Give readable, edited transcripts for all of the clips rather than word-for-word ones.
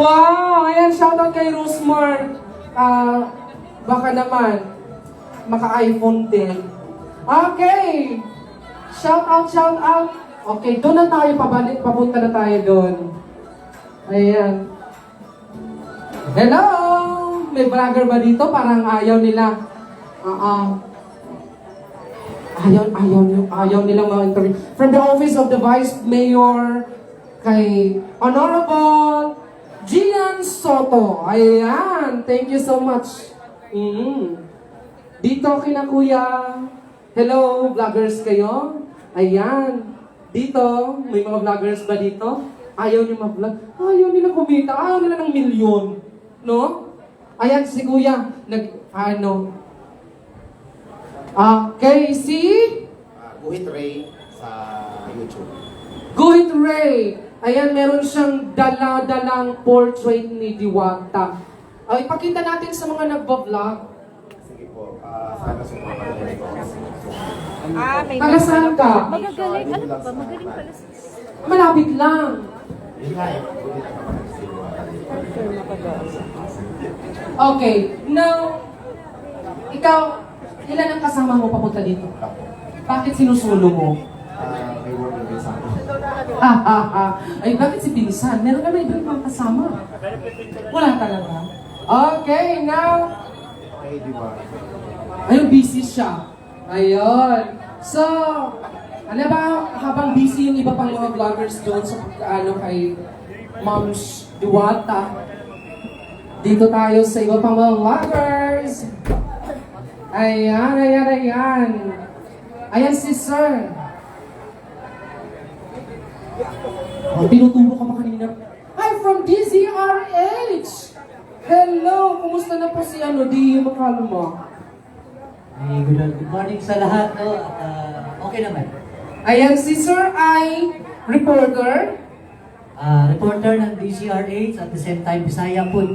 Wow! Ayan, shoutout kay Rosemar. Baka naman, maka-iPhone din. Okay! Shoutout, shoutout. Okay, doon na tayo pabalik. Papunta na tayo doon. Ayan. Hello! May vlogger ba dito? Parang ayaw nila. Ayaw nilang ma-interview. From the office of the Vice Mayor, kay Honorable Gian Soto. Ayan. Thank you so much. Dito kina Kuya. Hello, vloggers kayo? Ayan. Dito, may mga vloggers ba dito? Ayaw niyo mag-vlog? Ayaw nila kumita. Ayaw nila ng milyon. No? Ayan, si Kuya. Okay, si? Guhit Ray sa YouTube. Guhit Ray. Ayan, meron siyang dala-dalang portrait ni Diwata. Ipakita natin sa mga nagbablog. Sige po, sana supportan niyo ito. May Taga saan ka? magagaling. Ano ba? Magaling pala sa Malapit lang. Yun nga eh, guhit naman si Okay, now, ikaw, ilan ang kasama mo papunta dito? Ako. Bakit sinusulo mo? May work din sa ako. Ay, bakit si Pinsan? Meron ka na ibang mga kasama. Wala talaga. Okay, now, Okay, di ba? ayun, busy siya. Ayun. So, ano ba, habang busy yung iba pang mga vloggers doon sa kay Moms Diwata, dito tayo sa iba pang mga vloggers. Ayan. Ayan si Sir. Tinuturo ka pa kanina. Hi, from DZRH! Hello! Kumusta na po si Di Makalma? Hey, good morning sa lahat, no? At okay naman. Ayan, si Sir ay reporter. Reporter ng DCRH at the same time Bisaya po.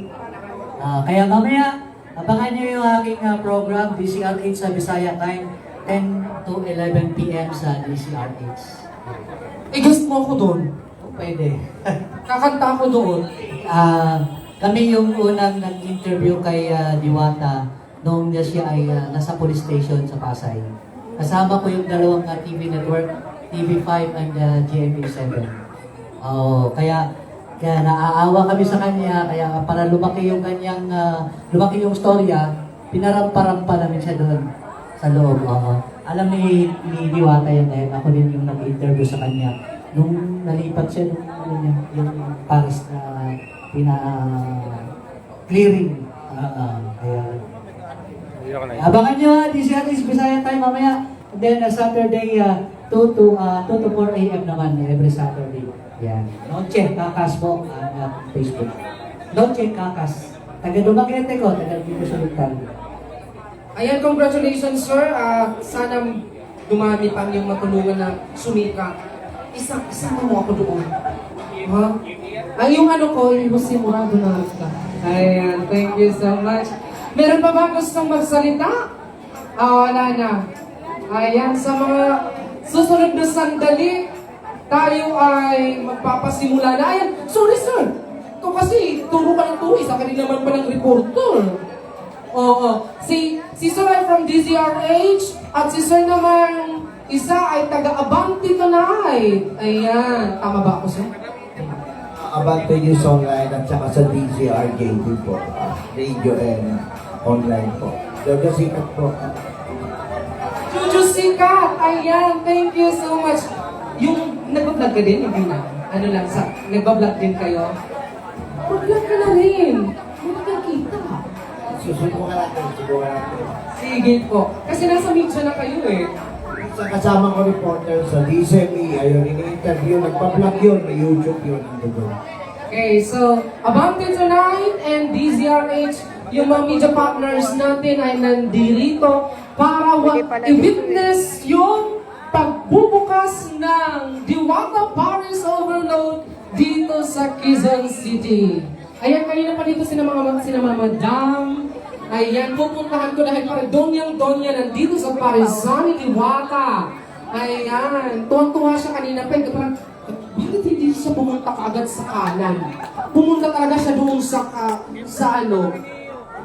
Kaya mamaya, abangan niyo yung aking program, DCRH sa Bisaya time, 10 to 11 p.m. sa DCRH. Guest mo ako doon. Pwede. Kakanta ako doon. Kami yung unang nag-interview kay Diwata noong siya ay nasa police station sa Pasay. Kasama ko yung dalawang TV network, TV5 and GMA7. Kaya naaawa kami sa kanya, kaya para lumaki yung kanyang, lumaki yung storya, pinarampa-rampa namin siya doon sa loob. Alam ni Diwata yan dahil ako din yung nag-interview sa kanya. Nung nalipat siya yung Paris na clearing. Kaya abangan nyo DCRH Bisaya time mamaya. And then Saturday 2 to 4 a.m. naman every Saturday. Yan. Noche Kakas po Facebook. Noche Kakas. Taga Dumaguete ko, taga dito sa Lutan. Ayan, congratulations, Sir. Sana dumami pa yung matulungan na sumika. Isama mo ako doon. Ha? Ay, yung yung Jose Morado na ka. Ayan, thank you so much. Meron pa ba gustong magsalita? Wala na. Ayan, sa mga susunod na sandali, tayo ay magpapasimula na. Ayan, sorry sir. Ito kasi, turo ka ng turo. Isa ka rin naman pa ng reporter. Oo. Si Sir ay from DZRH at si Sir naman isa ay taga-Abante Tonight. Ayan. Tama ba ako, sir? Abante News Online at saka sa DCR Game po. Radio and online po. Jojo Sikat po. Jojo Sikat! Ayan, thank you so much. Yung nag-vlog ka din, hindi na? Ano lang, nag-vlog din kayo? Mag-vlog ka na rin. Hindi ka kita. Susubukan natin. Sige po. Kasi nasa media na kayo eh. Sa kasama ko reporter sa DCME, ayun, ini-interview, nagpa-vlog yun, may YouTube yun. Okay, so, Abante Tonight and DZRH, yung mga media partners natin ay nandirito para i-witness yung pagbubukas ng Diwata Paris Overload dito sa Quezon City. Ayan, kanina pa dito sina Madam. Ayan, pupuntahan ko dahil para Donyang-Donya nandito sa Parizani Diwata. Ayan, tuwang-tuwa siya kanina pa. Parang, bakit hindi siya pumunta kaagad sa kanan. Pumunta talaga siya doon sa ano.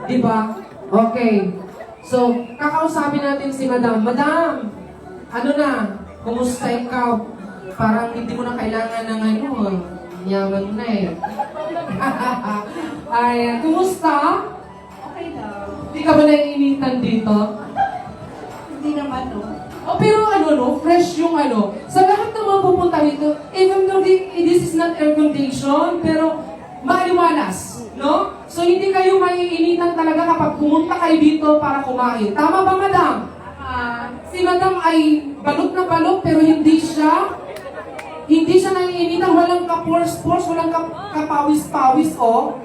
Di ba? Okay. So, kakausapin natin si Madam. Madam, ano na? Kumusta ikaw? Parang hindi mo na kailangan ng ano, yaman na eh. Ay, kumusta? Okay lang. Hindi ka ba naiinitan dito? Hindi naman, no? Oh, pero ano no, fresh yung ano. Sa lahat ng mga pupunta dito, even though this is not air condition, pero maliwalas, no? So hindi kayo maiinitan talaga kapag pumunta kayo dito para kumain. Tama ba, Madam? Si Madam ay balot na balot pero hindi siya naiinitan, walang ka-force, walang kapawis-pawis, oh.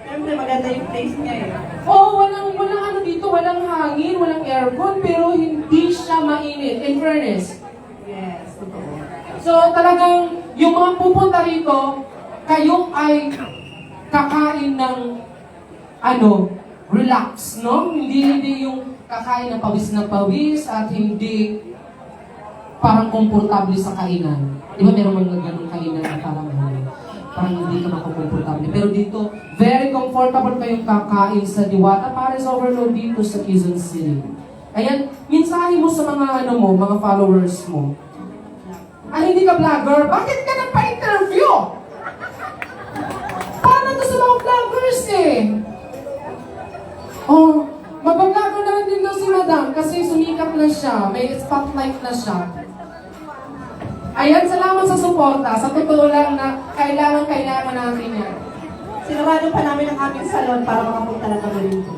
Siyempre, maganda yung place niya eh. Oo, walang ano dito, walang hangin, walang aircon, pero hindi siya mainit, in fairness. Yes, totoo. So talagang yung mga pupunta rito, kayo ay kakain ng ano, relax, no? Hindi yung kakain ng pawis at hindi parang komportable sa kainan. Di ba meron mga ganong kainan na parang hindi ka makakomportable. Pero dito, very comfortable kayong kakain sa Diwata Paris Overload dito sa Quezon City. Ayan, mensahe mo sa mga mga followers mo. Ay, hindi ka vlogger? Bakit ka nagpa-interview? Paano to sa mga vloggers eh? Oh, mag-vlogger na rin din daw si Madam kasi sumikat na siya, may spotlight na siya. Ayan, salamat sa suporta. Sa totoo lang na kailangan natin yan. Sinarado pa namin ang aming salon para makapunta na kami dito.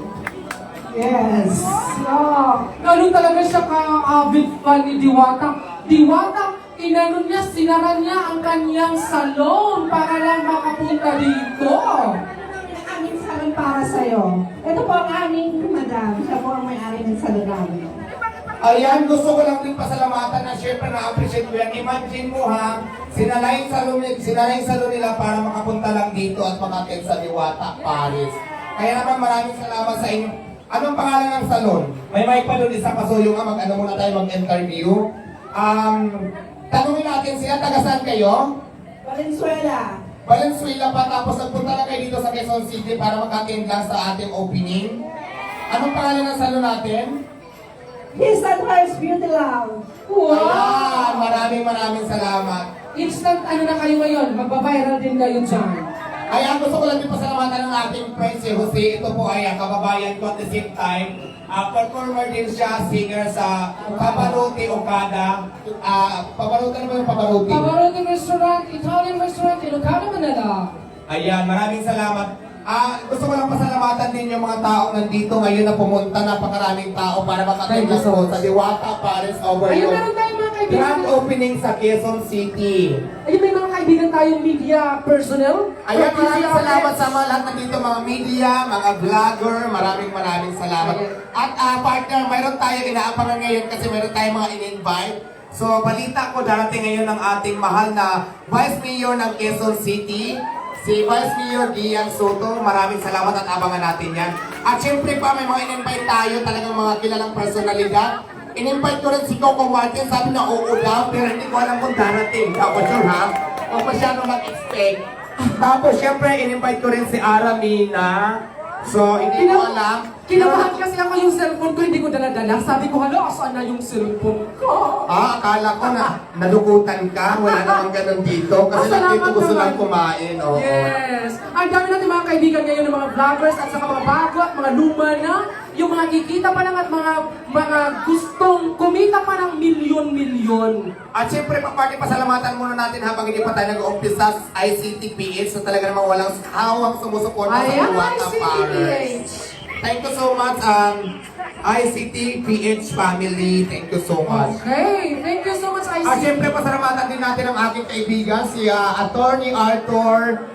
Yes! Yeah. Ganun talaga siya ka-avid fan ni Diwata. Diwata, sinara niya ang kanyang salon para lang makapunta dito. Ang aming salon para sa'yo. Ito po ang aming madam. Siya po ang may-ari ng salon namin. Ayan, gusto ko lang din pasalamatan na syempre na-appreciate ko yan. Imagine mo ha, sinalayin salon nila para makapunta lang dito at makatin sa Diwata, Paris. Kaya naman maraming salamat sa inyo. Anong pangalan ng salon? May mic pa doon, isa pasuyo nga, mag-ano muna tayo mag-interview. Tanungin natin sila, taga saan kayo? Valenzuela. Valenzuela pa, tapos nagpunta na kayo dito sa Quezon City para makatin lang sa ating opening. Anong pangalan ng salon natin? His Advice Beauty Love. Wow! Ayan, maraming salamat. Instant na kayo ngayon, magbabiral din kayo dyan. Ayan, gusto ko lang din pasalamatan ng ating friend si Jose. Ito po ay kababayan ko at the same time. Performer din siya, singer sa Pavarotti Okada. Pavarotti, ano ba yung Pavarotti? Pavarotti Restaurant, Italian Restaurant, Ilocano, Manila. Ayan, maraming salamat. Gusto ko lang pasalamatan din yung mga taong nandito ngayon na pumunta, napakaraming tao para Thank you makatulong so po much. sa Diwata Paris Over Ayun, yung meron tayong mga kaibigan. grand opening sa Quezon City. Ayun, may mga kaibigan tayong media personnel. Ayan, maraming salamat sa mga lahat nandito, mga media, mga vlogger, maraming salamat. At partner, mayroon tayo inaapangan ngayon kasi mayroon tayong mga in-invite. So, balita ko darating ngayon ng ating mahal na Vice Mayor ng Quezon City, si Vice Mayor Gian Soto. Maraming salamat at abangan natin yan. At syempre pa, may mga in-invite tayo, talagang mga kilalang personalidad. In-invite ko rin si Coco Martin, sabi na oo daw, pero hindi ko alam kung darating. Ako sure ha, huwag masyado mag-expect. Tapos syempre, in-invite ko rin si Aramina. So, hindi ko alam. Kinabahan kasi ako yung cellphone ko, hindi ko dala-dala. Sabi ko, hala, saan na yung cellphone ko? Akala ko na nadukutan ka. Wala namang ganun dito. Kasi Salamat dito gusto naman. lang kumain. Oo. Yes! Ang dami natin mga kaibigan ngayon ng mga vloggers at saka mga bago at mga luma na. Yung mga kikita pa lang at mga gustong kumita pa ng milyon-milyon. At syempre, pasalamatan muna natin habang hindi pa tayo nag-umpisa sa ICTPH na talaga namang walang hawang sumusuporta sa Ayan, Diwata Paris. ICTPH. Thank you so much, ICTPH family. Thank you so much. Okay, thank you so much, At IC. syempre, pasalamatan din natin ang aking kaibigan, si Attorney Arthur.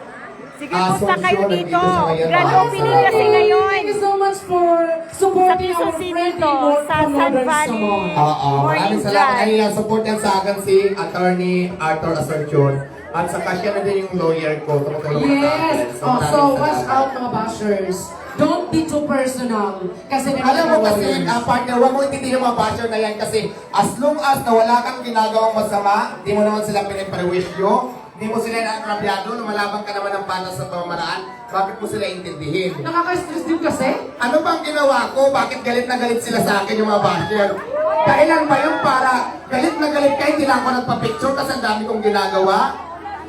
Sige, punta kayo Solusyon, dito. nandito siya ngayon. Grand Maraming opening salamat. kasi ngayon. Thank you so much for supporting Sa Quezon our City friend in to, North sa San Northern Valley. Samar. Oo, maraming Morning salamat. drive. Kanina, support yan sa akin si Attorney Arthur Asercion. At saka siya na din yung lawyer ko. Tumutulong sa akin. Yes! maraming So, watch salamat. out mga bashers. Don't be too personal. Kasi may Alam mo mga kasi, lawyers. partner, huwag mo intindihin yung mga basher na yan kasi as long as na wala kang ginagawang masama, di mo naman sila piniprewisyo, Hindi mo sila naagrabyado, lumalabang ka naman ng patas sa pamamaraan, bakit mo sila intindihin? Nakaka-stress din kasi. Ano bang ginawa ko? Bakit galit na galit sila sa akin yung mga basher? Dahilan ba yun para galit na galit ka, hindi lang ako nagpa-picture kasi ang dami kong ginagawa?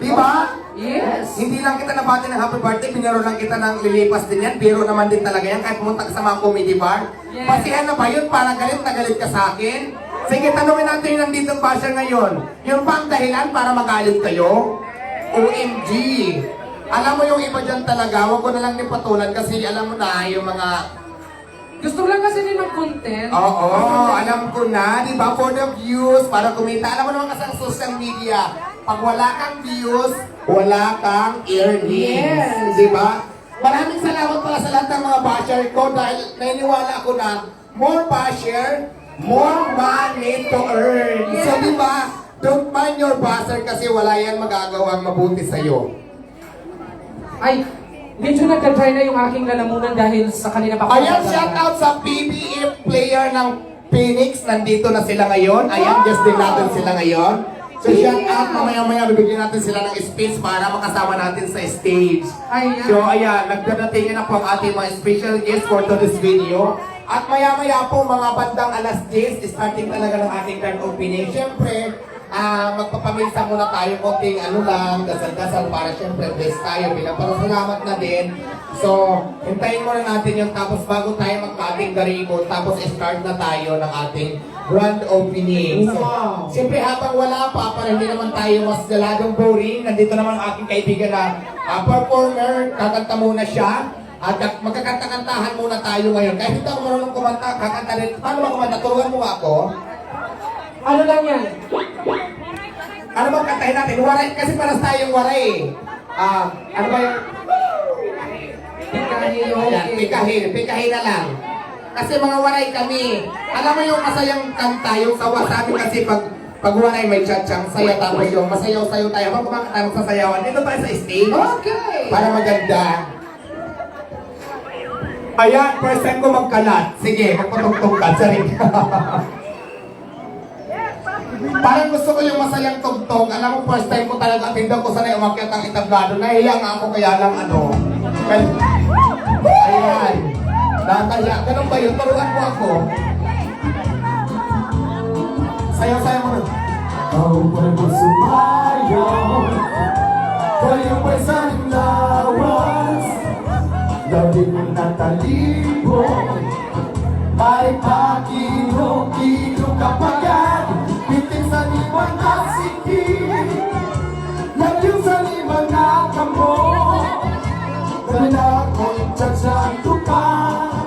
Di ba? Yes. Hindi lang kita nabati ng happy birthday, biniro lang kita ng lilipas din yan. Biro naman din talaga yan kahit pumunta ka sa mga comedy bar. Yes. Pasihan na ba yun para galit na galit ka sa akin? Sige, tanungin natin yung nandito basher ngayon. Yung ba ang dahilan para magalit kayo? OMG! Alam mo yung iba dyan talaga, huwag ko na lang nipatulan kasi alam mo na yung mga... Gusto lang kasi din ng content. Oo, alam ko na, di ba? For the views, para kumita. Alam mo naman kasi ang social media, pag wala kang views, wala kang earnings. Yes. Di ba? Maraming salamat pala sa lahat ng mga basher ko dahil naniniwala ako na more basher, more money to earn. So di ba? Don't mind your basher kasi wala yan magagawang mabuti sa'yo. Ay, medyo nagka-dry na yung aking lalamunan dahil sa kanina pa. Ayan, shout out sa PBF player ng Phoenix. Nandito na sila ngayon. Ayan, guest din natin sila ngayon. So shout out, mamaya-maya bibigyan natin sila ng space para makasama natin sa stage. Ayan. So ayan, nagdadating na po ang ating mga special guests for today's video. At maya-maya po mga bandang alas 10, starting talaga ng ating grand opening. Siyempre, magpapaminsan muna tayo konting ano lang, dasal-dasal para siyempre bless tayo. Pinapasalamat na din. So, hintayin muna natin yung tapos bago tayo magpa-ating garibon, tapos start na tayo ng ating grand opening. So, siyempre habang wala pa, para hindi naman tayo mas galadong boring, nandito naman ang aking kaibigan na performer, kakanta muna siya. At magkakanta-kantahan muna tayo ngayon. Kahit hindi ako marunong kumanta, kakanta rin. Paano ba kumanta? Turuan mo ako. Ano lang yan? Ano bang kantahin natin? Waray, kasi paras tayong waray. Ano ba yung... Ayan, pikahin na lang. Kasi mga waray kami. Alam mo yung masayang kanta, yung sawa. Sabi kasi pag waray may tsatsang saya, tapos yung masayaw-sayaw tayo. Habang kumakanta ng sasayawan, dito tayo sa stage. Okay. Para maganda. Ayan, first time ko magkalat. Sige, magpatugtog ka. Sarin. Parang gusto ko yung masayang tugtog. Alam mo, first time ko talaga tindaw ko sanay umakyat ang itablado. Nahiya nga ako kaya lang ano. Ayan. Nakakaya. Ganun ba yun? Turuan mo ako. Sayaw-sayaw mo na. Ako pa'y sumayaw. Kayo pa'y saling lawas. Dati mo natalibong. May pakino-kino kapagan. Piting sa limang asiki. Lagyong sa limang nakamo. Dala ko'y tsatsantukan.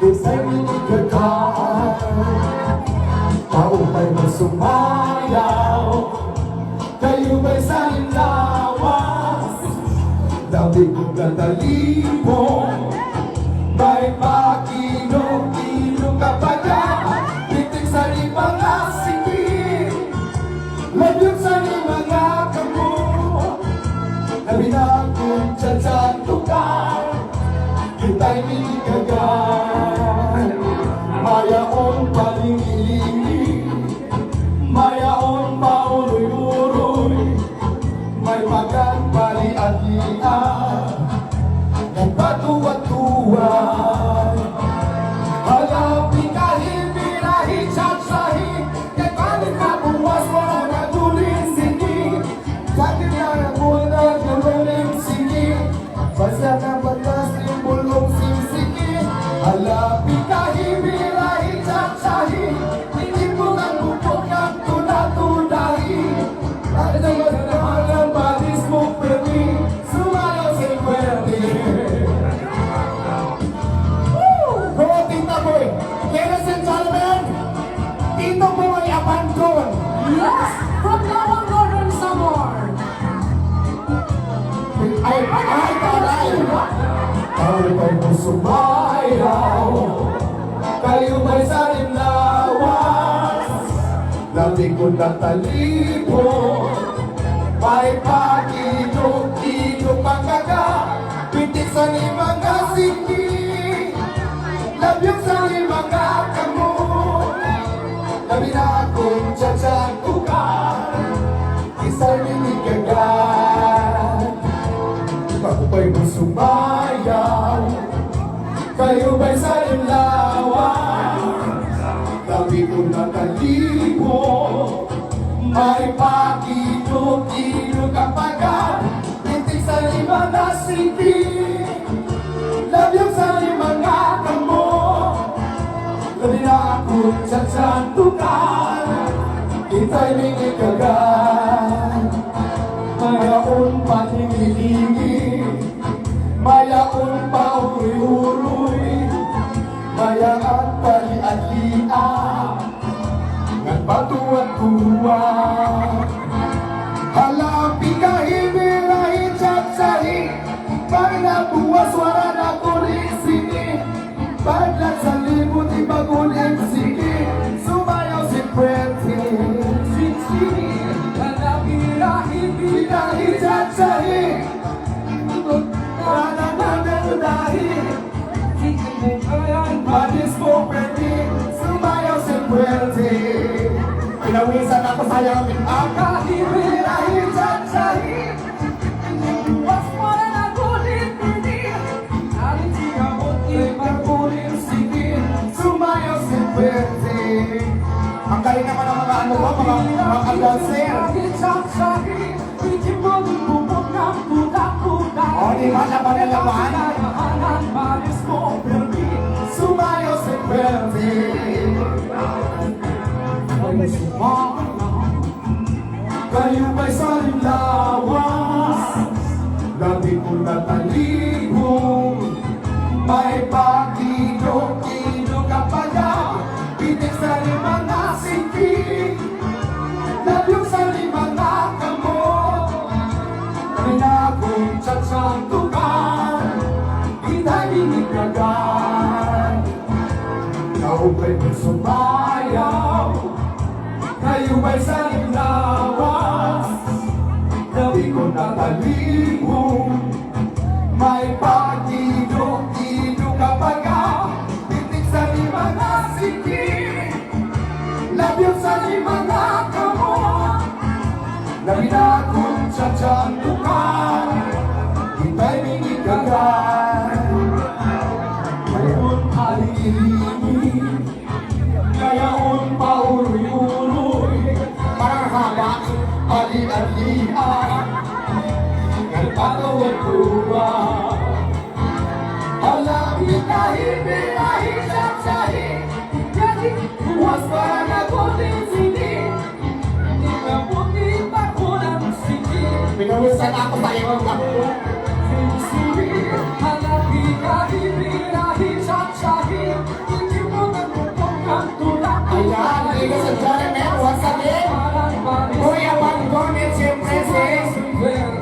Kisa'y minigagay. Tao ba'y masumayaw? Kayo ba'y salinlawas? Dati kong natalibong. May pakino-kino kapagan. Piting sa limang asiki. Lagyong sa limang nakamo. Nabinakong tsatsantukan. Kita'y minigagay. Mayaon palingilingi. Mayaon pauroy-uroy. May magan pali-alian. Nagpatuwa-tuway. Halapin kahit birahin satsahin. Kay palit na buwas mo na tuling singin. Sakit na ako na gano'ng singin. Basta na batas yung bulong singsigin. Halapin kahit birahin satsahin. Hindi mo ang bupok ng tunatunahin. At naman naman ang batis mo pwede. Sumayaw sa pwede. Ladies and gentlemen, Tito Boy Abandon. Yes! From Lawang Northern Samar. Ay, taray! Ay, ba'y mo sumayaw? Kayo ba'y salimlawas? Dati ko natalibon. May pakino-kino pagkaga. Pitik sa limang asiki. Labyong sa limang nakamo. Labi na akong tsatsantukan. Isa'y minigagay. sumayaw, kayo ba'y salimlawan? Gabi ko natalibo, may pakilog-ilog ang pagat, titik sa limang na siti, labyog sa limang na kamo, labi na ako tsatsantukan, ita'y minikagan, mayaon patingilingi, mayaon pa uruy-uruy, maya at pali-at-lia, ngan batuan tuwa. Halapi kahimir lahit sahi, pag nabuwas wala na kuling sini, paglat sa libot ibaguling sige, sumayaw si Pretty. Halapi lahit sahi, wala na meludahi, Manis mo Pretty, sumayaw si Pretty. Pinawisan ako sayang akahimir lahit sahi, was wala na kuling sini, aling sigamot ibaguling sige, sumayaw si Pretty. Ang galing naman ang mga ano ba, mga dancer. O, di ba na panalaman? Sumayo si Pretty. Kayo ba'y salimlawas? Labi ko natalibong, may pakilog-ilog ang pagat, pitik sa limang nasingkig, labyog sa limang nakamo, pinakong tsatsantukan, ita'y minikagan. Naubay mo sumayaw, kayo ba'y salimlawas? Labi ko natalibong, may pakilog-ilog ang pagat, pitik sa limang nasingkig, labyog sa limang nakamo, labi na akong tsatsantukan, ita'y minikagan. Ngayon alilingi, ngayon pauruy-uruy, parang haba, ali-alia, nagpatawag tuwa. Halapit kahit binahin sa sahi, buwas para na kuling sini, nikabuti pa ko ng sini. Pinawisan ako sa iyong ako. Halapit kahit binahin sa sahi, hindi mo nagpupong ang tulak. Ayan, ladies and gentlemen, once again, Kuya Banggonet, siyempre si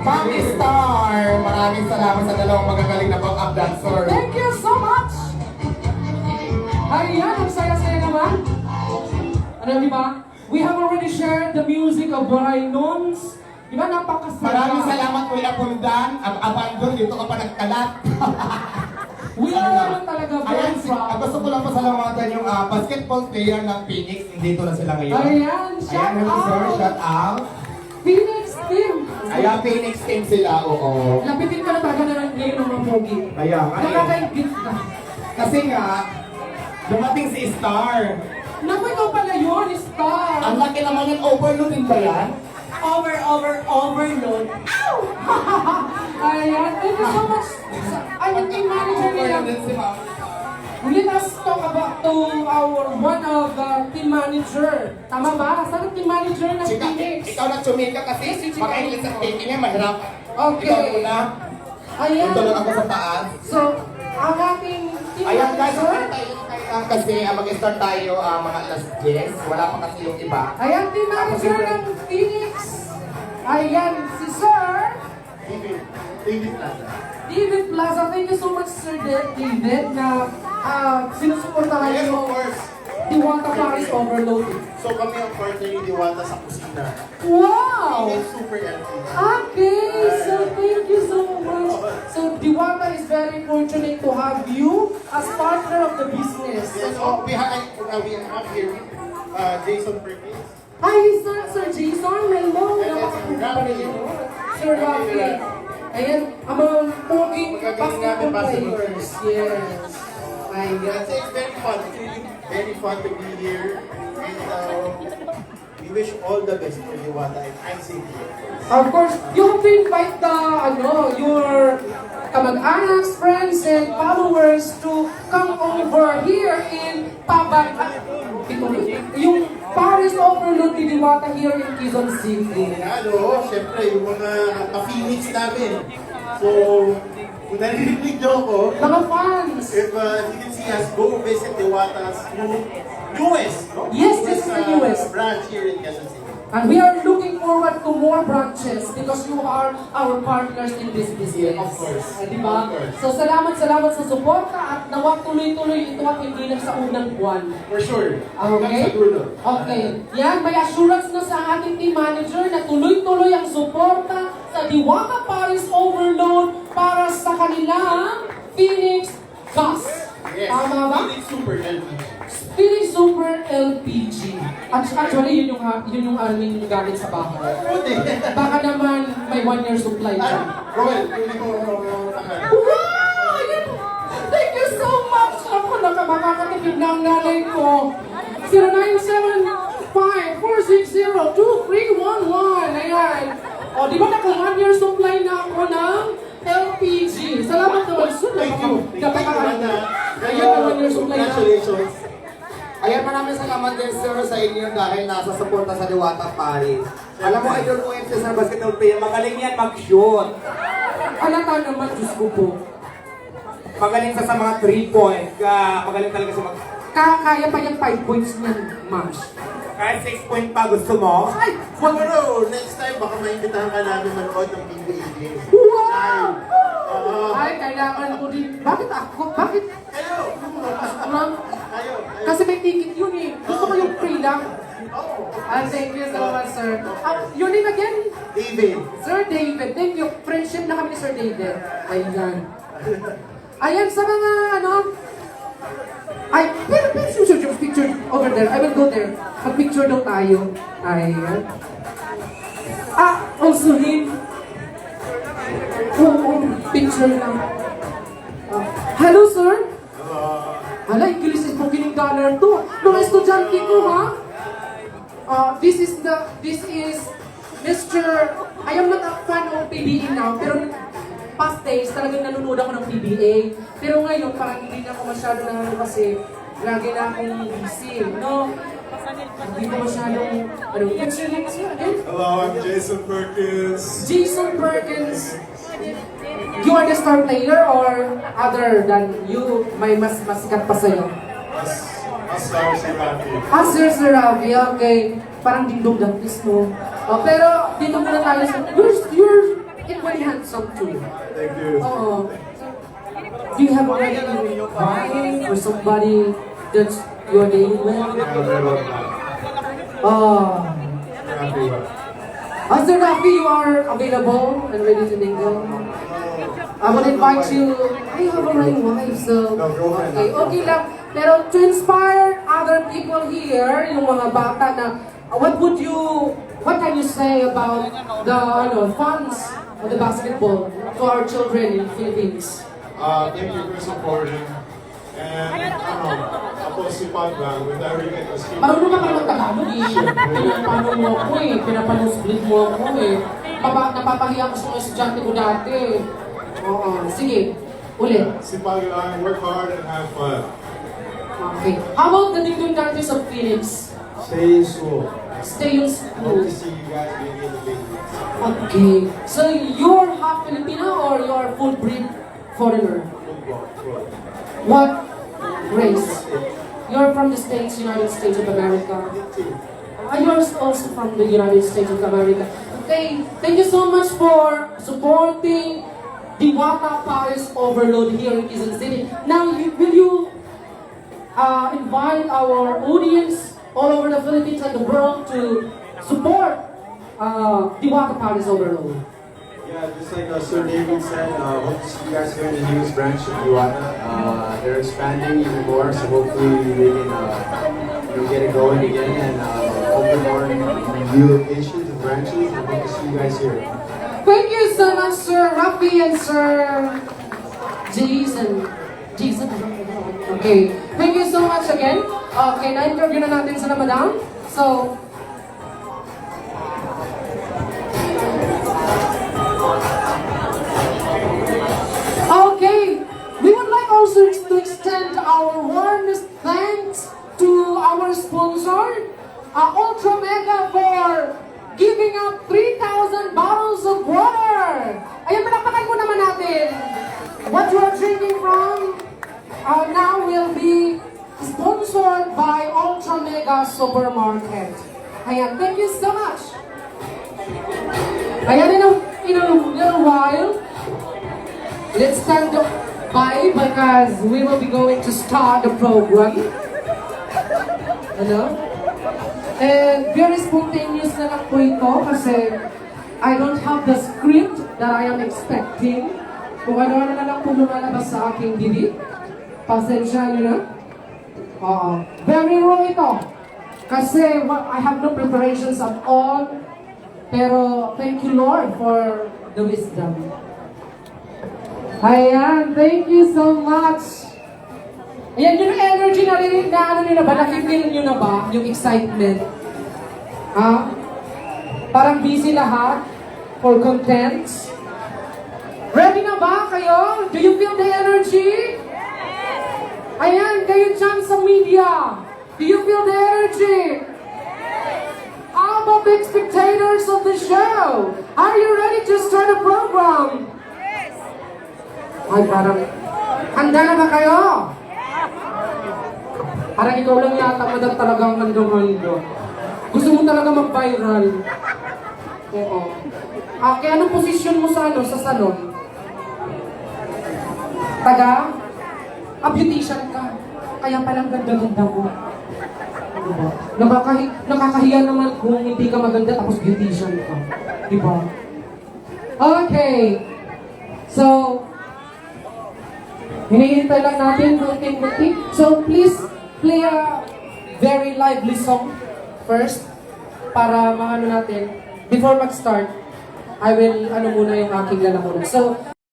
Mami Star. Maraming salamat sa dalawang magagaling na pang-up dancer. Thank you so much! Ayan, ang saya-saya naman. Ano, di ba? We have already shared the music of Baray Nuns. Di ba, napakasaya. Maraming salamat Kuya Pundan. Ang abandon, dito ka pa nagkalat. We are talaga Ayan, very proud. gusto ko lang pasalamatan yung basketball player ng Phoenix. Nandito na sila ngayon. Ayan, shout hello sir, out. shout out. Phoenix Team. Ayan, Phoenix team sila, oo. Lapitin ka na talaga na ngayon ng mga pogi. Ayan, Nakakaingit ka. kasi nga, dumating si Star. Naku, ikaw pala yun, Star. Ang laki naman yung overload din ba yan? Overload. Ow! Ayan, thank you so much. I'm team manager nila. Let us talk about to our one of the team manager. Tama ba? Saan ang team manager ng Chika, Phoenix? ikaw na chumika kasi Yes, si Chika. makaingit sa speaking niya, mahirap. Okay. Ikaw muna. Ayan. Ito lang ako sa taas. So, ang ating team Ayan guys, manager. okay tayo kasi mag-start tayo mga alas 10. Wala pa kasi yung iba. Ayan, team manager ng Phoenix. Ayan, si Sir David Plaza. Thank you so much, Sir David, na sinusuportahan Yes, of yung course. Diwata Paris Overload. So kami ang partner ni Diwata sa kusina. Wow! It's super healthy. Okay, so thank you so much. So Diwata is very fortunate to have you as partner of the business. Yes, so we have here Jason Perkins. Hi, Sir Jason. Hello. And then Sir Rafi. Sir Rafi. Ayan, ang mga working Magagaling namin basketball basketball. players. Yes. My I'd God. say it's very fun. It's really very fun to be here. And we wish all the best to Diwata and ICT. Of course, you have to invite your kamag-anaks, friends, and followers to come over here in yung Paris Overload ni Diwata here in Quezon City. Ano, syempre, yung mga ka-Phoenix namin. So, kung narinig niyo ako, Mga fans! if you can see us, go visit Diwata's newest, no? Yes, this is the newest. Branch here in Quezon City. And we are looking forward to more branches because you are our partners in this business. Of course. Diba? Of course. So salamat sa suporta at nawa tuloy-tuloy ito at hindi lang sa unang buwan. For sure. Okay? Hanggang sa dulo. Okay. Yan, may assurance na sa ating team manager na tuloy-tuloy ang suporta sa Diwata Paris Overload para sa kanilang Phoenix Gas. Yes. Tama ba? Phoenix Super LPG. Phoenix Super LPG. Actually, yun yung aming gamit sa bahay. Pwede. Baka naman may 1 year supply Ay, dyan. Roel, pwede ko Wow! Ayan! Thank you so much! Ako makakatipid na ang nanay ko. 0975-460-2311. Ayan. O, di ba naka 1 year supply na ako ng LPG? Salamat naman. Thank you. Thank you, Wanda. Ayan na 1 year supply na. Congratulations. Ayan, maraming salamat din sir sa inyo dahil nasa suporta sa Diwata Paris. Alam mo, idol ko yung sa basketball player, magaling yan mag-shoot. Alata naman, Diyos ko po. Magaling sa mga 3-point. Magaling talaga sa mag... Kaya pa yung 5 points niyan, Mams. Kahit 6-point pa gusto mo? Ay! Siguro, next time baka maimbitahan ka namin manood ng PBA games. Wow! Oo. Ay, kailangan ko din. Bakit ako? Bakit? Kayo! Ma'am, Kayo! kasi may ticket yun eh. Gusto ko yung free lang. Thank you so much, sir. Your name again? David. Sir David. Thank you. Friendship na kami ni Sir David. Ayan. Ayan, sa mga ano... Ay, pero picture over there. I will go there. Mag-picture daw tayo. Ayan. Also him. Picture lang. Hello, sir. Hala, English is spoken dollar to. Mga estudyante ko, ha? This is Mr. I am not a fan of PBA now, pero past days, talagang nanonood ako ng PBA. Pero ngayon, parang hindi na ako masyado nanonood kasi lagi na akong busy, no? Hindi ko masyadong, what's your name again? Hello, I'm Jason Perkins. Jason Perkins. You are the star player or other than you, may mas sikat pa sa'yo? Sir Ravi, okay. Parang dingdong dantis mo. Pero dito muna tayo sa... You're equally handsome too. Thank you. Oo. Do you have already a wife or somebody that you're dating with? Sir Rafi, you are available and ready to mingle? I will invite you. I have already wife, so... Okay lang. Pero to inspire other people here, yung mga bata na, what can you say about the fans of the basketball to our children in Philippines? Thank you for supporting. And ako si Pagba with American Basketball. Marunong ka pala mag-Tagalog eh. Pinapano mo ako eh. Pinapano-split mo ako eh. Napapahiya ko sa mga estudyante ko dati. Oo. Sige. Ulit. Si Pagba, work hard and have fun. Okay. How about the Dingdong Dantes of Phoenix? Stay in school. Stay in Hope school. to see you guys being in the big leagues. Okay. So you're half Filipino or you're full breed foreigner? Football. What race? You're from the States, United States of America. You're also from the United States of America. Okay, thank you so much for supporting Diwata Paris Overload here in Quezon City. Now, will you invite our audience all over the Philippines and the world to support Diwata Paris Overload? Yeah, just like Sir David said, hope to see you guys here in the newest branch of Iwata. They're expanding even more, so hopefully they can get it going again and open more new locations and branches. And hope to see you guys here. Thank you so much, Sir Rafi and Sir Jason. Jason? Okay. Thank you so much again. Okay, na-interview na natin sila, madam. So, okay. We would like also to extend our warmest thanks to our sponsor, Ultra Mega, for giving up 3,000 bottles of water. Ayan, palakpakan mo naman natin. What you are drinking from now will be sponsored by Ultra Mega Supermarket. Ayan, thank you so much. Ayan, in a little while, let's stand by because we will be going to start the program. Ano? And very spontaneous na lang po ito kasi I don't have the script that I am expecting. Kung ano-ano na lang po lumalabas sa aking bibig. Pasensya nyo na. Oo. Very raw ito. Kasi I have no preparations at all. Pero thank you Lord for the wisdom. Ayan, thank you so much. Ayan, yung energy na rin na ano nyo na ba? Nakifeel nyo na ba? Yung excitement? Ha? Parang busy lahat? For content? Ready na ba kayo? Do you feel the energy? Ayan, kayo dyan sa media. Do you feel the energy? How about the spectators of the show? Are you ready to start the program? Ay, parang, handa na ba kayo? Parang ikaw lang yata, madam, talagang handa-handa. Gusto mo talaga mag-viral. Oo. Okay, anong posisyon mo sa salon? Taga? Beautician ka. Kaya palang ganda-ganda mo. Diba? Nakakahiya naman kung hindi ka maganda tapos beautician ka. Diba? Okay. So, hinihintay lang natin buti. So, please play a very lively song first para maano natin. Before mag-start, I will muna yung aking lalamunan. So,